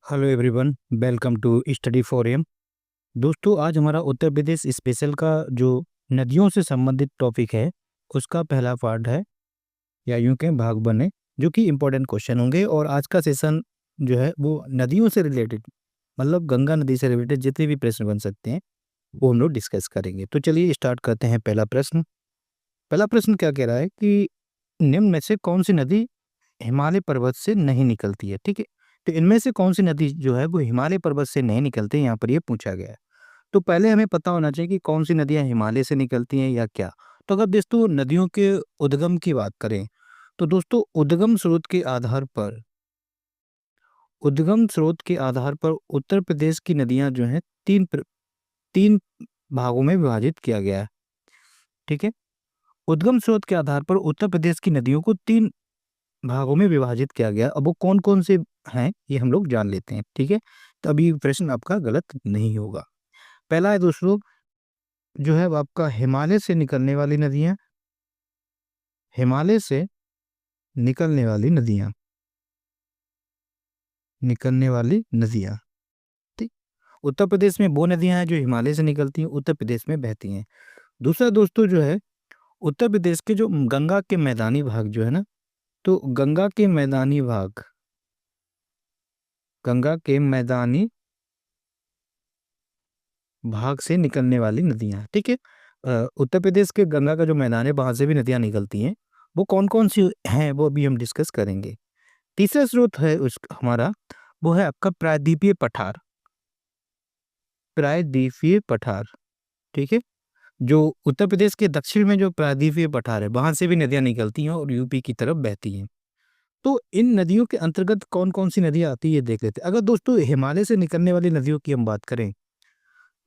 Hello everyone, welcome to study for M. दोस्तों, आज हमारा उत्तर प्रदेश स्पेशल का जो नदियों से संबंधित टॉपिक है उसका पहला पार्ट है, या यूं कहें भाग बने, जो कि इम्पोर्टेंट क्वेश्चन होंगे। और आज का सेशन जो है वो नदियों से रिलेटेड, मतलब गंगा नदी से रिलेटेड जितने भी प्रश्न बन सकते हैं वो हम लोग डिस्कस करेंगे। तो चलिए स्टार्ट करते हैं। पहला प्रश्न क्या कह रहा है कि निम्न में से कौन सी नदी हिमालय पर्वत से नहीं निकलती है। ठीक है, तो इनमें से कौन सी नदी जो है वो हिमालय पर्वत से नहीं निकलती है, यहाँ पर ये पूछा गया है। तो पहले हमें पता होना चाहिए कि कौन सी नदियां हिमालय से निकलती हैं या क्या। तो अगर दोस्तों नदियों के उद्गम की बात करें, तो दोस्तों उद्गम स्रोत के आधार पर उत्तर प्रदेश की नदियां जो हैं तीन भागों में विभाजित किया गया है। ठीक है, उद्गम स्रोत के आधार पर उत्तर प्रदेश की नदियों को तीन भागों में विभाजित किया गया। अब वो कौन कौन से हैं ये हम लोग जान लेते हैं। ठीक है, तो अभी प्रश्न आपका गलत नहीं होगा। पहला है दोस्तों, जो है वो आपका हिमालय से निकलने वाली नदियां। हिमालय से निकलने वाली नदियां, ठीक। उत्तर प्रदेश में वो नदियां हैं जो हिमालय से निकलती हैं, उत्तर प्रदेश में बहती हैं। दूसरा दोस्तों जो है, उत्तर प्रदेश के जो गंगा के मैदानी भाग जो है ना, तो गंगा के मैदानी भाग से निकलने वाली नदियां। ठीक है, उत्तर प्रदेश के गंगा का जो मैदान है वहां से भी नदियां निकलती हैं। वो कौन कौन सी हैं वो अभी हम डिस्कस करेंगे। तीसरा स्रोत है उस हमारा, वो है आपका प्रायद्वीपीय पठार। ठीक है, जो उत्तर प्रदेश के दक्षिण में जो प्रायद्वीपीय पठार है वहां से भी नदियां निकलती हैं और यूपी की तरफ बहती हैं। तो इन नदियों के अंतर्गत कौन कौन सी नदियां आती है ये देख लेते हैं। अगर दोस्तों हिमालय से निकलने वाली नदियों की हम बात करें,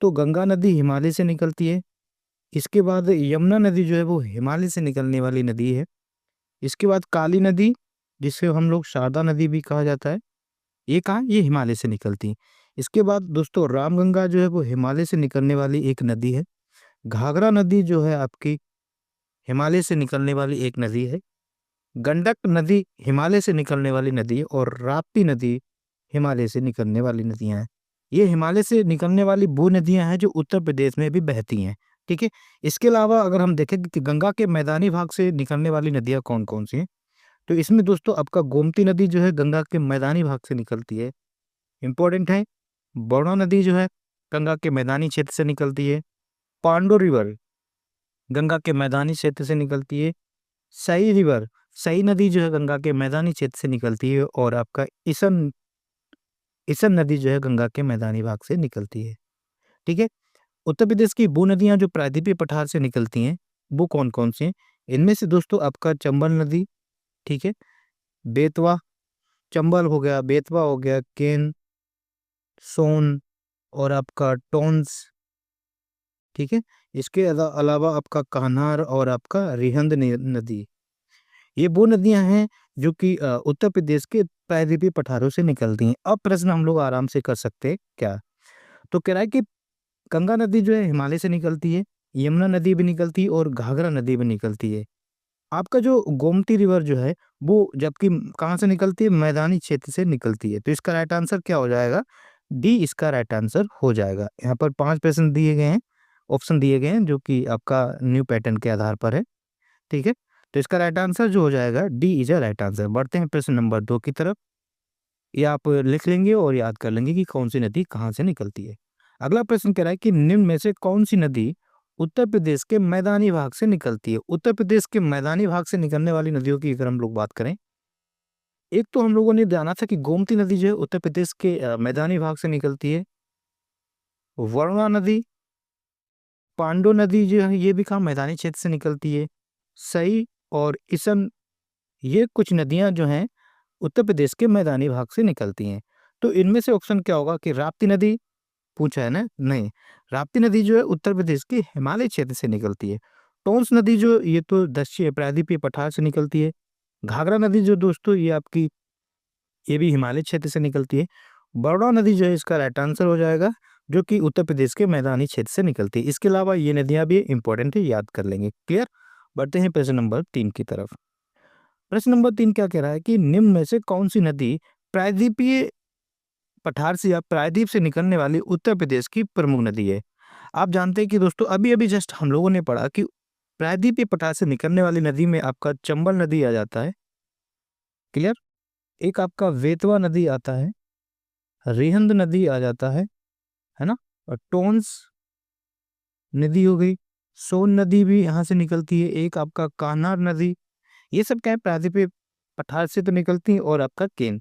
तो गंगा नदी हिमालय से निकलती है। इसके बाद यमुना नदी जो है वो हिमालय से निकलने वाली नदी है। इसके बाद काली नदी, जिसे हम लोग शारदा नदी भी कहा जाता है, ये कहाँ, ये हिमालय से निकलती है। इसके बाद दोस्तों रामगंगा जो है वो हिमालय से निकलने वाली एक नदी है। घाघरा नदी जो है आपकी हिमालय से निकलने वाली एक नदी है। गंडक नदी हिमालय से निकलने वाली नदी है और राप्ती नदी हिमालय से निकलने वाली नदियां हैं। ये हिमालय से निकलने वाली वो नदियां हैं जो उत्तर प्रदेश में भी बहती हैं। ठीक है, इसके अलावा अगर हम देखें कि गंगा के मैदानी भाग से निकलने वाली नदियां कौन कौन सी हैं, तो इसमें दोस्तों आपका गोमती नदी जो है गंगा के मैदानी भाग से निकलती है, इंपॉर्टेंट है। बरौना नदी जो है गंगा के मैदानी क्षेत्र से निकलती है। पांडो रिवर गंगा के मैदानी क्षेत्र से निकलती है। सई रिवर, सई नदी जो है गंगा के मैदानी क्षेत्र से निकलती है। और आपका इसन इसन नदी जो है गंगा के मैदानी भाग से निकलती है। ठीक है, उत्तर प्रदेश की वो नदियां जो प्रायद्वीपीय पठार से निकलती हैं वो कौन कौन सी हैं। इनमें से दोस्तों आपका चंबल नदी, ठीक है, बेतवा, चंबल हो गया, बेतवा हो गया, केन, सोन और आपका टोंस। ठीक है, इसके अलावा आपका कान्हार और आपका रिहंद नदी, ये वो नदियां हैं जो कि उत्तर प्रदेश के प्रायद्वीपीय पठारों से निकलती हैं। अब प्रश्न हम लोग आराम से कर सकते हैं क्या। तो कह रहा है कि गंगा नदी जो है हिमालय से निकलती है, यमुना नदी भी निकलती है और घाघरा नदी भी निकलती है। आपका जो गोमती रिवर जो है वो जबकि कहाँ से निकलती है, मैदानी क्षेत्र से निकलती है। तो इसका राइट आंसर क्या हो जाएगा, डी इसका राइट आंसर हो जाएगा। यहाँ पर 5 प्रश्न दिए गए हैं, ऑप्शन दिए गए हैं जो कि आपका न्यू पैटर्न के आधार पर है। ठीक है, तो इसका राइट आंसर जो हो जाएगा D is a right answer. बढ़ते हैं प्रश्न नंबर 2 की तरफ। ये आप लिख लेंगे और याद कर लेंगे कि कौन सी नदी कहाँ से निकलती है। अगला प्रश्न कह रहा है कि निम्न में से कौन सी नदी उत्तर प्रदेश के मैदानी भाग से निकलती है। उत्तर प्रदेश के मैदानी भाग से निकलने वाली नदियों की अगर हम लोग बात करें, एक तो हम लोगों ने जाना था कि गोमती नदी जो है उत्तर प्रदेश के मैदानी भाग से निकलती है। वरुणा नदी, पांडो नदी जो है ये भी कहाँ, मैदानी क्षेत्र से निकलती है। सई और इसन, ये कुछ नदियां जो हैं उत्तर प्रदेश के मैदानी भाग से निकलती हैं। तो इनमें से ऑप्शन क्या होगा कि राप्ती नदी पूछा है ना, नहीं, राप्ती नदी जो है उत्तर प्रदेश के हिमालय क्षेत्र से निकलती है। टोंस नदी जो ये तो दक्षिण प्रायद्वीपीय पठार से निकलती है। घाघरा नदी जो दोस्तों ये आपकी, ये भी हिमालय क्षेत्र से निकलती है। बरौना नदी जो है इसका राइट आंसर हो जाएगा, जो कि उत्तर प्रदेश के मैदानी क्षेत्र से निकलती है। इसके अलावा ये नदियां भी इंपॉर्टेंट है, याद कर लेंगे। क्लियर, बढ़ते हैं प्रश्न नंबर 3 की तरफ। प्रश्न नंबर 3 क्या कह रहा है कि निम्न में से कौन सी नदी प्रायद्वीपीय पठार से या प्रायद्वीप से निकलने वाली उत्तर प्रदेश की प्रमुख नदी है। आप जानते हैं कि दोस्तों अभी-अभी जस्ट हम लोगों ने पढ़ा कि प्रायद्वीपीय पठार से निकलने वाली नदी में आपका चंबल नदी आ जाता है, क्लियर? एक आपका बेतवा नदी आता है, रिहंद नदी आ जाता है ना? और टोंस नदी हो गई, सोन नदी भी यहाँ से निकलती है, एक आपका कान्हार नदी, ये सब क्या है प्रायद्वीपीय पठार से तो निकलती है और आपका केन।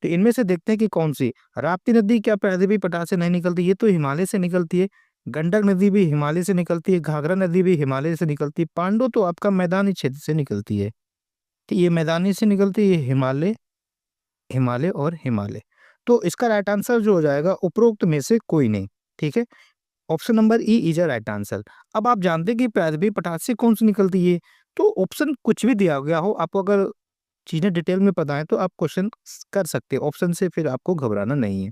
तो इनमें से देखते हैं कि कौन-सी राप्ती नदी क्या प्रायद्वीपीय पठार से नहीं निकलती, ये तो हिमालय से निकलती है। गंडक नदी भी हिमालय से निकलती है, घाघरा नदी भी हिमालय से निकलती है, पांडव तो आपका मैदानी क्षेत्र से निकलती है। तो ये मैदानी से निकलती है, हिमालय, हिमालय और हिमालय। तो इसका राइट आंसर जो हो जाएगा उपरोक्त में से कोई नहीं, ठीक है? Option number E is a right answer. अब आप जानते हैं कि प्रायद्वीपीय पठार से कौन सी निकलती है, तो ऑप्शन कुछ भी दिया गया हो, आपको अगर चीज़ें डिटेल में पता है तो आप क्वेश्चन कर सकते हैं, ऑप्शन से फिर आपको घबराना नहीं है।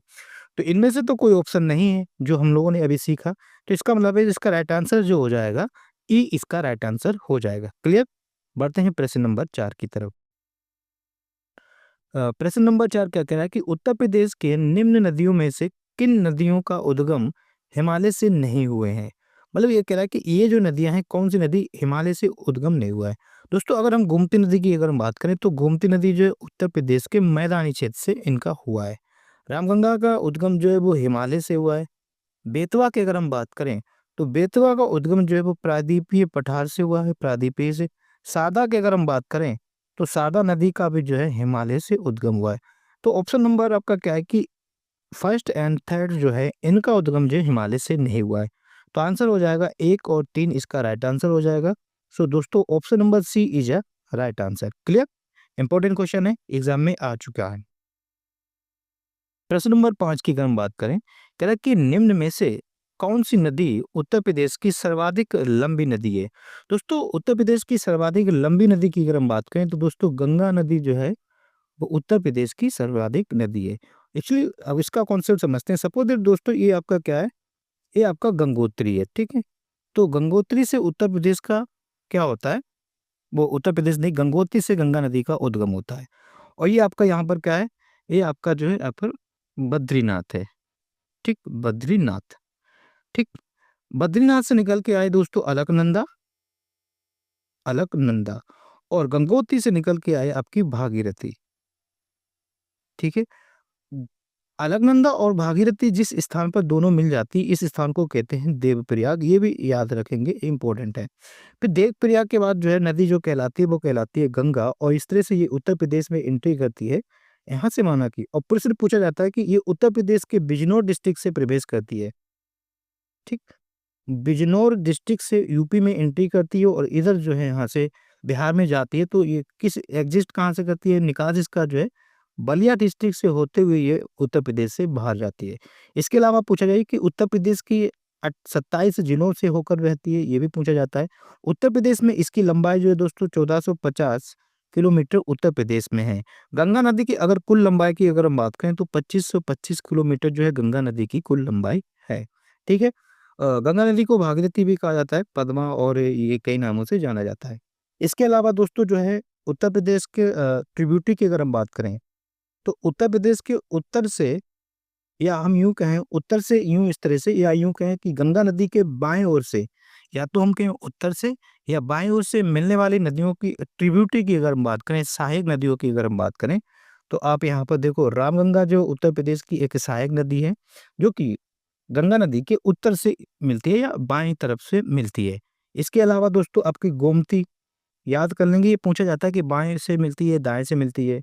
तो इनमें से तो कोई ऑप्शन नहीं है जो हम लोगों ने अभी सीखा, तो इसका मतलब है इसका राइट आंसर जो हो जाएगा ई इसका राइट आंसर हो जाएगा। क्लियर? बढ़ते हैं प्रश्न नंबर 4 की तरफ। प्रश्न नंबर 4 क्या कह रहा है कि उत्तर प्रदेश के निम्न नदियों में से किन नदियों का उद्गम हिमालय से नहीं हुए हैं? मतलब ये कह रहा है कि ये जो नदियां हैं कौन सी नदी हिमालय से उद्गम नहीं हुआ है। दोस्तों अगर हम गोमती नदी की अगर हम बात करें तो गोमती नदी जो है उत्तर प्रदेश के मैदानी क्षेत्र से इनका हुआ है। रामगंगा का उद्गम जो है वो हिमालय से हुआ है। बेतवा की अगर हम बात करें तो बेतवा का उद्गम जो है वो प्रायद्वीपीय पठार से हुआ है, प्रायद्वीपीय से। सारदा की अगर हम बात करें तो सारदा नदी का भी जो है हिमालय से उद्गम हुआ है। तो ऑप्शन नंबर आपका क्या है कि फर्स्ट एंड थर्ड जो है इनका उद्गम जो है हिमालय से नहीं हुआ है। तो आंसर हो जाएगा 1 और 3 इसका राइट आंसर हो जाएगा। सो दोस्तों option number C is a right answer. Clear? Important question है, एग्जाम में आ चुका है। प्रश्न नंबर 5 की अगर हम बात करें, कह रहा है कि निम्न में से कौन सी नदी उत्तर प्रदेश की सर्वाधिक लंबी नदी है? दोस्तों उत्तर प्रदेश की सर्वाधिक लंबी नदी की अगर हम बात करें तो दोस्तों गंगा नदी जो है वो उत्तर प्रदेश की सर्वाधिक नदी है। एक्चुअली अब इसका कॉन्सेप्ट समझते हैं। सपोज दैट दोस्तों ये आपका क्या है, ये आपका गंगोत्री है, ठीक है? तो गंगोत्री से उत्तर प्रदेश का क्या होता है, वो उत्तर प्रदेश नहीं, गंगोत्री से गंगा नदी का उद्गम होता है। और ये आपका यहाँ पर क्या है, ये आपका जो है यहाँ पर बद्रीनाथ है, ठीक? बद्रीनाथ, ठीक? बद्रीनाथ से निकल के आए दोस्तों अलकनंदा, अलकनंदा, और गंगोत्री से निकल के आए आपकी भागीरथी, ठीक है? अलकनंदा और भागीरथी जिस स्थान पर दोनों मिल जाती है, इस स्थान को कहते हैं देवप्रयाग। ये भी याद रखेंगे, इम्पोर्टेंट है। फिर देवप्रयाग के बाद जो है नदी जो कहलाती है वो कहलाती है गंगा, और इस तरह से ये उत्तर प्रदेश में एंट्री करती है। यहाँ से माना कि और प्रश्न पूछा जाता है कि ये उत्तर प्रदेश के बिजनौर डिस्ट्रिक्ट से प्रवेश करती है, ठीक? बिजनौर डिस्ट्रिक्ट से यूपी में एंट्री करती है और इधर जो है यहाँ से बिहार में जाती है। तो ये किस एग्जिस्ट कहाँ से करती है, निकास इसका जो है बलिया डिस्ट्रिक्ट से होते हुए ये उत्तर प्रदेश से बाहर जाती है। इसके अलावा पूछा जाए कि उत्तर प्रदेश की 27 जिलों से होकर बहती है, ये भी पूछा जाता है। उत्तर प्रदेश में इसकी लंबाई जो है दोस्तों 1450 किलोमीटर उत्तर प्रदेश में है। गंगा नदी की अगर कुल लंबाई की अगर हम बात करें तो 2525 किलोमीटर जो है गंगा नदी की कुल लंबाई है, ठीक है? गंगा नदी को भागीरथी भी कहा जाता है, पद्मा, और ये कई नामों से जाना जाता है। इसके अलावा दोस्तों जो है उत्तर प्रदेश के ट्रिब्यूटरी की अगर हम बात करें तो उत्तर प्रदेश के उत्तर से, या हम यूँ कहें उत्तर से यूँ इस तरह से, या यूँ कहें कि गंगा नदी के बाएँ ओर से, या तो हम कहें उत्तर से या बाएँ ओर से मिलने वाली नदियों की ट्रिब्यूटरी की अगर हम बात करें, सहायक नदियों की अगर हम बात करें, तो आप यहाँ पर देखो रामगंगा जो उत्तर प्रदेश की एक सहायक नदी है, जो कि गंगा नदी के उत्तर से मिलती है या बाएँ तरफ से मिलती है। इसके अलावा दोस्तों आपकी गोमती याद कर लेंगे, ये पूछा जाता है कि बाएँ से मिलती है, दाएँ से मिलती है।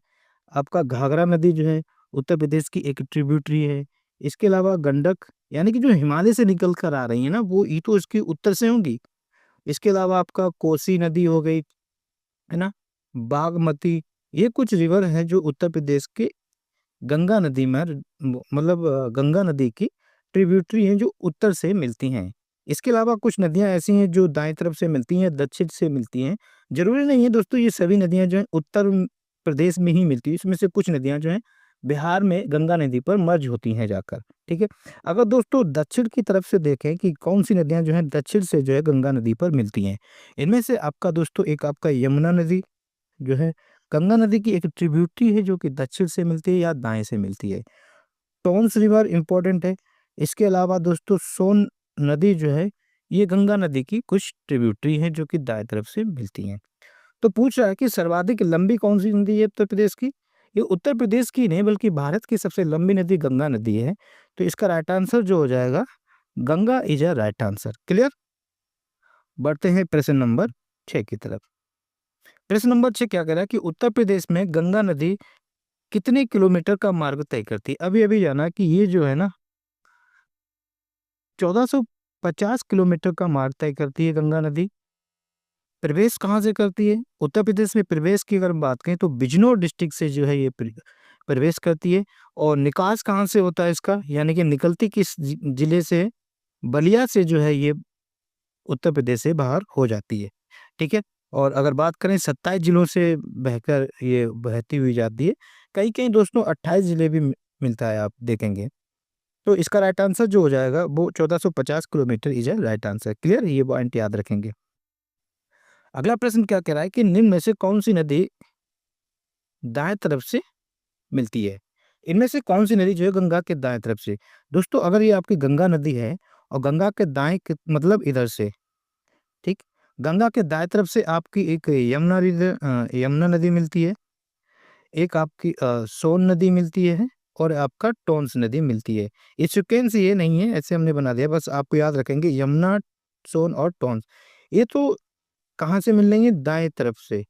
आपका घाघरा नदी जो है उत्तर प्रदेश की एक ट्रिब्यूटरी है। इसके अलावा गंडक, यानी कि जो हिमालय से निकल कर आ रही है ना, वो ये तो इसकी उत्तर से होंगी। इसके अलावा आपका कोसी नदी हो गई, है ना? बागमती, ये कुछ रिवर हैं जो उत्तर प्रदेश के गंगा नदी में मतलब गंगा नदी की ट्रिब्यूटरी हैं जो उत्तर से मिलती हैं। इसके अलावा कुछ नदियाँ ऐसी हैं जो दाएँ तरफ से मिलती हैं, दक्षिण से मिलती हैं। ज़रूरी नहीं है दोस्तों ये सभी नदियाँ जो हैं उत्तर प्रदेश में ही मिलती हैं। इसमें से कुछ नदियाँ जो हैं बिहार में गंगा नदी पर मर्ज होती हैं जाकर, ठीक है? अगर दोस्तों दक्षिण की तरफ से देखें कि कौन-सी नदियाँ जो हैं दक्षिण से जो है गंगा नदी पर मिलती हैं। इनमें से आपका दोस्तों एक आपका यमुना नदी जो है गंगा नदी की एक ट्रिब्यूटरी है जो कि दक्षिण से मिलती है या दाएँ से मिलती है। टॉन्स रिवर इंपॉर्टेंट है। इसके अलावा दोस्तों सोन नदी जो है ये गंगा नदी की कुछ ट्रिब्यूटरी है जो कि दाएं तरफ से मिलती हैं। तो पूछ रहा है कि सर्वाधिक लंबी कौन सी नदी है उत्तर प्रदेश की? ये उत्तर प्रदेश की नहीं बल्कि भारत की सबसे लंबी नदी गंगा नदी है। तो इसका राइट आंसर जो हो जाएगा Ganga is a right answer. Clear? बढ़ते हैं प्रश्न नंबर 6 की तरफ। प्रश्न नंबर 6 क्या कह रहा है कि उत्तर प्रदेश में गंगा नदी कितने किलोमीटर का मार्ग तय करती है? अभी अभी जाना कि ये जो है ना 1450 किलोमीटर का मार्ग तय करती है गंगा नदी। प्रवेश कहाँ से करती है? उत्तर प्रदेश में प्रवेश की अगर हम बात करें तो बिजनौर डिस्ट्रिक्ट से जो है ये प्रवेश करती है। और निकास कहाँ से होता है इसका, यानी कि निकलती किस जिले से है? बलिया से जो है ये उत्तर प्रदेश से बाहर हो जाती है। ठीक है। और अगर बात करें 27 जिलों से बहकर ये बहती हुई जाती है। कहीं कहीं दोस्तों 28 जिले भी मिलता है, आप देखेंगे। तो इसका राइट आंसर जो हो जाएगा वो 1450 kilometre is right answer. Clear? ये पॉइंट याद रखेंगे। अगला प्रश्न क्या कह रहा है कि निम्न में से कौन सी नदी दाएं तरफ से मिलती है? इनमें से कौन सी नदी जो है गंगा के दाएं तरफ से? दोस्तों अगर ये आपकी गंगा नदी है और गंगा के दाएं मतलब इधर से, ठीक, गंगा के दाएं तरफ से आपकी एक यमुना नदी मिलती है, एक आपकी सोन नदी मिलती है और आपका टोंस नदी मिलती है। ये सिक्वेंस ये नहीं है, ऐसे हमने बना दिया, बस आपको याद रखेंगे यमुना, सोन और टोंस। ये तो कहाँ से मिल रही है? दाएं तरफ से।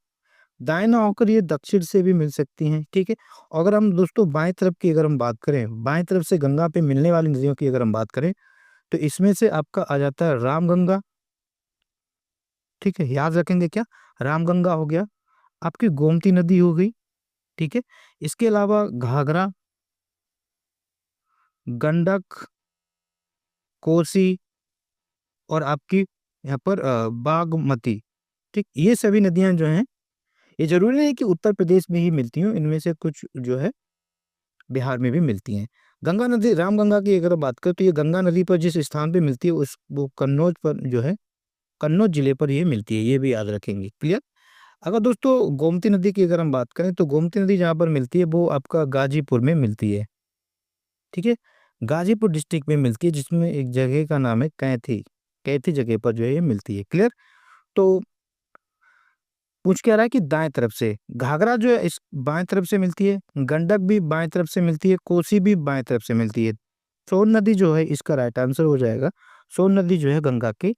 दाएं ना होकर ये दक्षिण से भी मिल सकती हैं। ठीक है। अगर हम दोस्तों बाएं तरफ की अगर हम बात करें, बाएं तरफ से गंगा पे मिलने वाली नदियों की अगर हम बात करें तो इसमें से आपका आ जाता है रामगंगा। ठीक है, याद रखेंगे क्या? रामगंगा हो गया, आपकी गोमती नदी हो गई। ठीक है। इसके अलावा घाघरा, गंडक, कोसी और आपकी यहाँ पर बागमती। ठीक, ये सभी नदियां जो हैं ये जरूरी नहीं कि उत्तर प्रदेश में ही मिलती हो, इनमें से कुछ जो है बिहार में भी मिलती हैं। गंगा नदी, रामगंगा की अगर बात करें तो ये गंगा नदी पर जिस स्थान पे मिलती है उस वो कन्नौज पर जो है, कन्नौज जिले पर ये मिलती है, ये भी याद रखेंगे। क्लियर? अगर दोस्तों गोमती नदी की अगर हम बात करें तो गोमती नदी जहाँ पर मिलती है वो आपका गाजीपुर में मिलती है। ठीक है, गाजीपुर डिस्ट्रिक्ट में मिलती है जिसमें एक जगह का नाम है कैथी। कैथी जगह पर जो है ये मिलती है। क्लियर? तो पूछ क्या रहा है कि दाएं तरफ से घाघरा जो है इस बाएं तरफ से मिलती है, गंडक भी बाएं तरफ से मिलती है, कोसी भी बाएं तरफ से मिलती है। सोन नदी जो है इसका राइट आंसर हो जाएगा। सोन नदी जो है गंगा के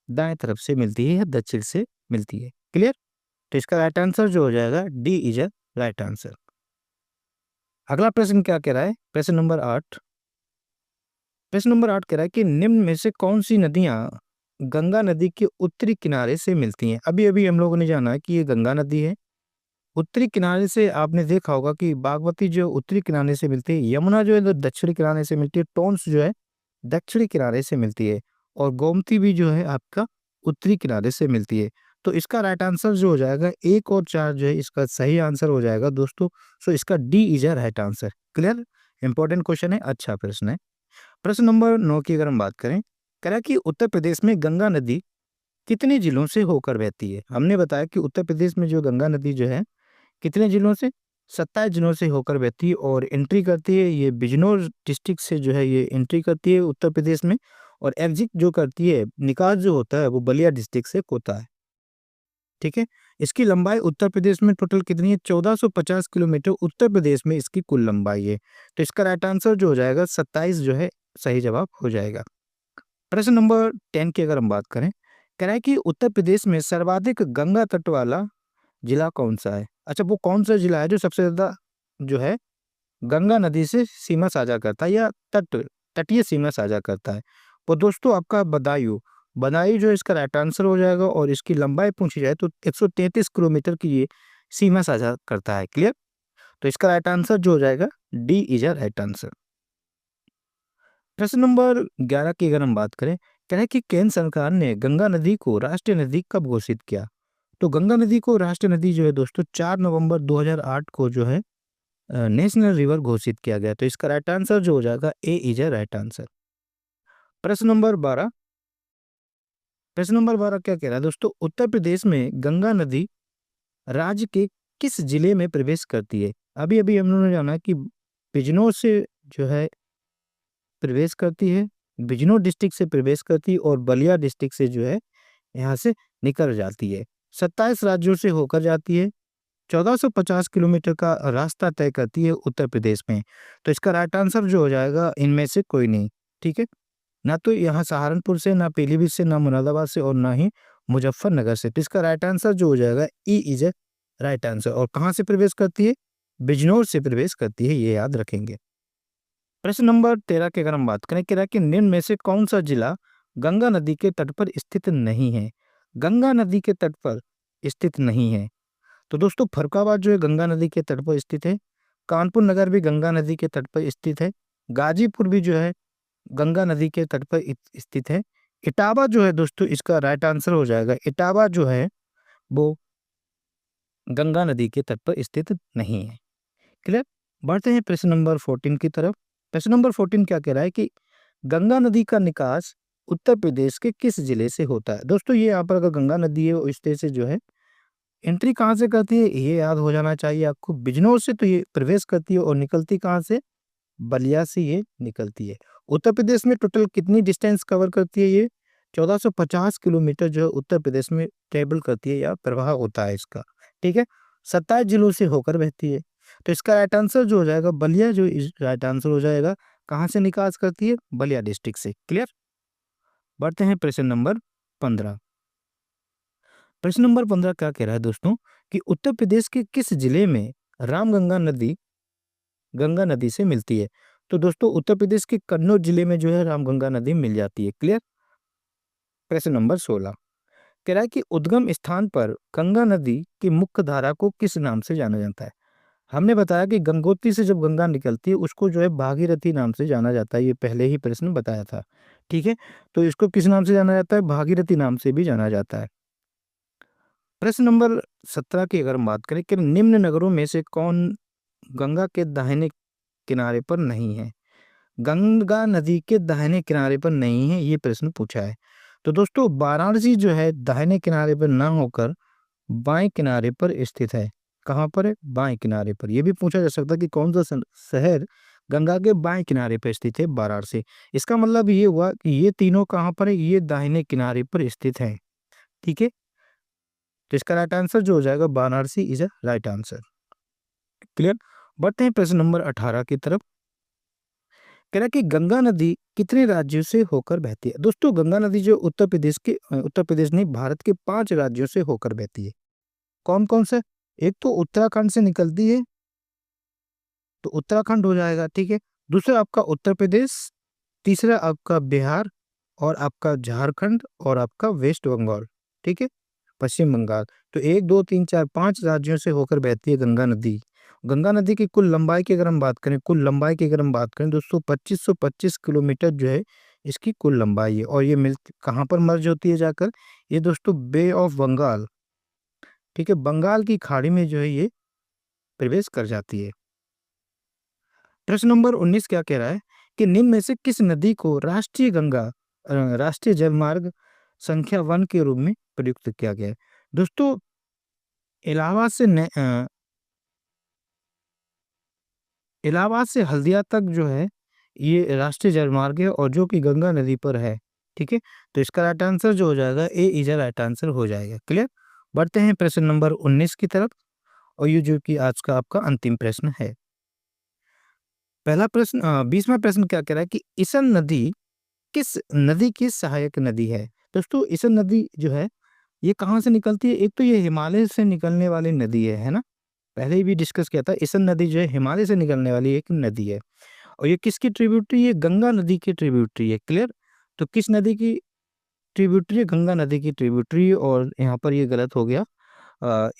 दाएं तरफ से मिलती है या दक्षिण से मिलती है। क्लियर? तो इसका राइट आंसर जो हो जाएगा D is a right answer. अगला प्रश्न क्या कह रहा है? प्रश्न नंबर 8। प्रश्न नंबर 8 कह रहा है कि निम्न में से कौन सी नदियां गंगा नदी के उत्तरी किनारे से मिलती हैं? अभी अभी हम लोगों ने जाना कि ये गंगा नदी है। उत्तरी किनारे से आपने देखा होगा कि बागमती जो उत्तरी किनारे से मिलती है, यमुना जो है तो दक्षिणी किनारे से मिलती है, टोंस जो है दक्षिणी किनारे से मिलती है और गोमती भी जो है आपका उत्तरी किनारे से मिलती है। तो इसका राइट आंसर जो हो जाएगा 1 और 4 जो है इसका सही आंसर हो जाएगा दोस्तों। सो इसका D is a right answer. Clear? Important question है, अच्छा प्रश्न है। प्रश्न नंबर 9 की अगर हम बात करें, कह रहा है कि उत्तर प्रदेश में गंगा नदी कितने जिलों से होकर बहती है? हमने बताया कि उत्तर प्रदेश में जो गंगा नदी जो है कितने जिलों से? 27 जिलों से होकर बहती है और एंट्री करती है ये बिजनौर डिस्ट्रिक्ट से जो है ये एंट्री करती है उत्तर प्रदेश में। और एग्जिट जो करती है, निकास जो होता है वो बलिया डिस्ट्रिक्ट से होता है। ठीक है। इसकी लंबाई उत्तर प्रदेश में टोटल कितनी है? 1450 किलोमीटर उत्तर प्रदेश में इसकी कुल लंबाई है। तो इसका राइट आंसर जो हो जाएगा 27 जो है सही जवाब हो जाएगा। प्रश्न नंबर 10 की अगर हम बात करें, कह रहा है कि उत्तर प्रदेश में सर्वाधिक गंगा तट वाला जिला कौन-सा है? अच्छा, वो कौन-सा जिला है जो सबसे ज़्यादा जो है गंगा नदी से सीमा साझा करता है या तटीय सीमा साझा करता है? वो दोस्तों आपका बदायूं। बदायूं जो है इसका राइट आंसर हो जाएगा और इसकी लंबाई पूछी जाए तो 133 किलोमीटर की ये सीमा साझा करता है। क्लियर? तो इसका राइट आंसर जो हो जाएगा D is a right answer. प्रश्न नंबर 11 की अगर हम बात करें, कह रहा है कि केंद्र सरकार ने गंगा नदी को राष्ट्रीय नदी कब घोषित किया? तो गंगा नदी को राष्ट्रीय नदी जो है दोस्तों 4 नवंबर 2008 को जो है नेशनल रिवर घोषित किया गया। तो इसका राइट आंसर जो हो जाएगा ए इज अ राइट आंसर। प्रश्न नंबर 12। प्रश्न नंबर 12 क्या कह रहा है दोस्तों? उत्तर प्रदेश में गंगा नदी राज्य के किस जिले में प्रवेश करती है? अभी अभी हम लोगों ने जाना कि बिजनौर से जो है प्रवेश करती है, बिजनौर डिस्ट्रिक्ट से प्रवेश करती है और बलिया डिस्ट्रिक्ट से जो है यहाँ से निकल जाती है। 27 राज्यों से होकर जाती है, 1450 किलोमीटर का रास्ता तय करती है उत्तर प्रदेश में। तो इसका राइट आंसर जो हो जाएगा इनमें से कोई नहीं, ठीक है? ना तो यहाँ सहारनपुर से, ना पीलीभीत से, ना मुरादाबाद से और ना ही मुजफ्फरनगर से। तो इसका राइट आंसर जो हो जाएगा E is a right answer. और कहाँ से प्रवेश करती है? बिजनौर से प्रवेश करती है, ये याद रखेंगे। प्रश्न नंबर 13 की अगर हम बात करें, कह रहा है कि निम्न में से कौन सा जिला गंगा नदी के तट पर स्थित नहीं है? गंगा नदी के तट पर स्थित नहीं है। तो दोस्तों फर्रुखाबाद जो है गंगा नदी के तट पर स्थित है, कानपुर नगर भी गंगा नदी के तट पर स्थित है, गाजीपुर भी जो है गंगा नदी के तट पर स्थित है। इटावा जो है दोस्तों इसका राइट आंसर हो जाएगा, इटावा जो है वो गंगा नदी के तट पर स्थित नहीं है। क्लियर? बढ़ते हैं प्रश्न नंबर 14 की तरफ। प्रश्न नंबर 14 क्या कह रहा है कि गंगा नदी का निकास उत्तर प्रदेश के किस जिले से होता है? दोस्तों ये यहाँ पर अगर गंगा नदी है इस तरह से जो है एंट्री कहाँ से करती है ये याद हो जाना चाहिए आपको। बिजनौर से तो ये प्रवेश करती है और निकलती कहाँ से? बलिया से ये निकलती है। उत्तर प्रदेश में टोटल कितनी डिस्टेंस कवर करती है ये? 1450 किलोमीटर जो है उत्तर प्रदेश में ट्रेवल करती है या प्रवाह होता है इसका, ठीक है? 27 जिलों से होकर बहती है। तो इसका राइट आंसर जो हो जाएगा बलिया, जो राइट आंसर हो जाएगा। कहाँ से निकास करती है? बलिया डिस्ट्रिक्ट से। क्लियर? बढ़ते हैं प्रश्न नंबर 15। प्रश्न नंबर 15 क्या कह रहा है दोस्तों कि उत्तर प्रदेश के किस जिले में रामगंगा नदी गंगा नदी से मिलती है? तो दोस्तों उत्तर प्रदेश के कन्नौज जिले में जो है रामगंगा नदी मिल जाती है। क्लियर? प्रश्न नंबर 16 कह रहा है कि उद्गम स्थान पर गंगा नदी की मुख्य धारा को किस नाम से जाना जाता है? हमने बताया कि गंगोत्री से जब गंगा निकलती है उसको जो है भागीरथी नाम से जाना जाता है, ये पहले ही प्रश्न बताया था, ठीक है? तो इसको किस नाम से जाना जाता है? भागीरथी नाम से भी जाना जाता है। प्रश्न नंबर 17 की अगर हम बात करें कि निम्न नगरों में से कौन गंगा के दाहिने किनारे पर नहीं है? गंगा नदी के दाहिने किनारे पर नहीं है, ये प्रश्न पूछा है। तो दोस्तों वाराणसी जो है दाहिने किनारे पर ना होकर बाएं किनारे पर स्थित है। कहाँ पर है? बाएं किनारे पर। यह भी पूछा जा सकता है कि कौन सा शहर गंगा के बाएं किनारे पर स्थित है? वाराणसी। इसका मतलब ये हुआ कि ये तीनों कहाँ पर है? ये दाहिने किनारे पर स्थित है, ठीक है? तो इसका राइट आंसर जो हो जाएगा Varanasi is a right answer. Clear? बढ़ते हैं प्रश्न नंबर 18 की तरफ। कह रहा है कि गंगा नदी कितने राज्यों से होकर बहती है? दोस्तों गंगा नदी जो उत्तर प्रदेश नहीं भारत के 5 राज्यों से होकर बहती है। कौन कौन से? एक तो उत्तराखंड से निकलती है, तो उत्तराखंड हो जाएगा, ठीक है? दूसरा आपका उत्तर प्रदेश, तीसरा आपका बिहार और आपका झारखंड और आपका वेस्ट बंगाल, ठीक है? पश्चिम बंगाल। तो 1 2 3 4 5 राज्यों से होकर बहती है गंगा नदी। गंगा नदी की कुल लंबाई की अगर हम बात करें, दोस्तों 2525 किलोमीटर जो है इसकी कुल लंबाई है। और ये मिल कहाँ पर मर्ज होती है जाकर? ये दोस्तों बे ऑफ बंगाल, ठीक है, बंगाल की खाड़ी में जो है ये प्रवेश कर जाती है। प्रश्न नंबर 19 क्या कह रहा है कि निम्न में से किस नदी को राष्ट्रीय जलमार्ग संख्या 1 के रूप में प्रयुक्त किया गया है? दोस्तों इलाहाबाद से इलाहाबाद से हल्दिया तक जो है ये राष्ट्रीय जलमार्ग है और जो कि गंगा नदी पर है, ठीक है? तो इसका राइट आंसर जो हो जाएगा ए इज अ राइट आंसर हो जाएगा। क्लियर? बढ़ते हैं प्रश्न नंबर 19 की तरफ और ये जो कि आज का आपका अंतिम प्रश्न है। पहला प्रश्न 20वां प्रश्न क्या कह रहा है कि इसन नदी किस नदी की सहायक नदी है? दोस्तों इसन नदी जो है ये कहाँ से निकलती है? एक तो ये हिमालय से निकलने वाली नदी है ना? पहले ही भी डिस्कस किया था, इसन नदी जो है हिमालय से निकलने वाली एक नदी है और ये किसकी ट्रिब्यूटरी है? गंगा नदी की ट्रिब्यूटरी है। क्लियर? तो किस नदी की ट्रिब्यूटरी है? गंगा नदी की ट्रिब्यूटरी। और यहाँ पर ये गलत हो गया।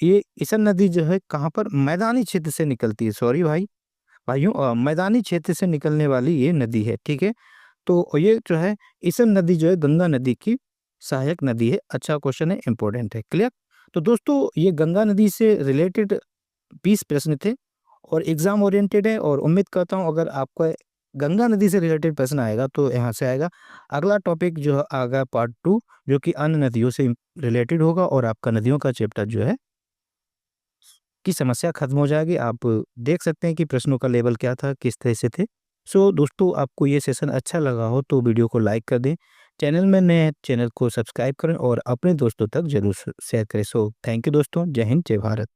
ये इसन नदी जो है कहाँ पर? मैदानी क्षेत्र से निकलती है। सॉरी भाइयों, मैदानी क्षेत्र से निकलने वाली ये नदी है, ठीक है? तो ये जो है इसन नदी जो है गंगा नदी की सहायक नदी है। अच्छा क्वेश्चन है, इंपॉर्टेंट है। क्लियर? तो दोस्तों ये गंगा नदी से रिलेटेड 20 प्रश्न थे और एग्जाम ओरिएंटेड है और उम्मीद करता हूँ अगर आपको गंगा नदी से रिलेटेड प्रश्न आएगा तो यहाँ से आएगा। अगला टॉपिक जो आएगा पार्ट 2 जो कि अन्य नदियों से रिलेटेड होगा और आपका नदियों का चैप्टर जो है की समस्या खत्म हो जाएगी। आप देख सकते हैं कि प्रश्नों का लेवल क्या था, किस तरह से थे। सो दोस्तों, आपको ये सेशन अच्छा लगा हो तो वीडियो को लाइक कर दें। चैनल में नए हैं, चैनल को सब्सक्राइब करें और अपने दोस्तों तक ज़रूर शेयर करें। सो थैंक यू दोस्तों। जय हिंद, जय भारत।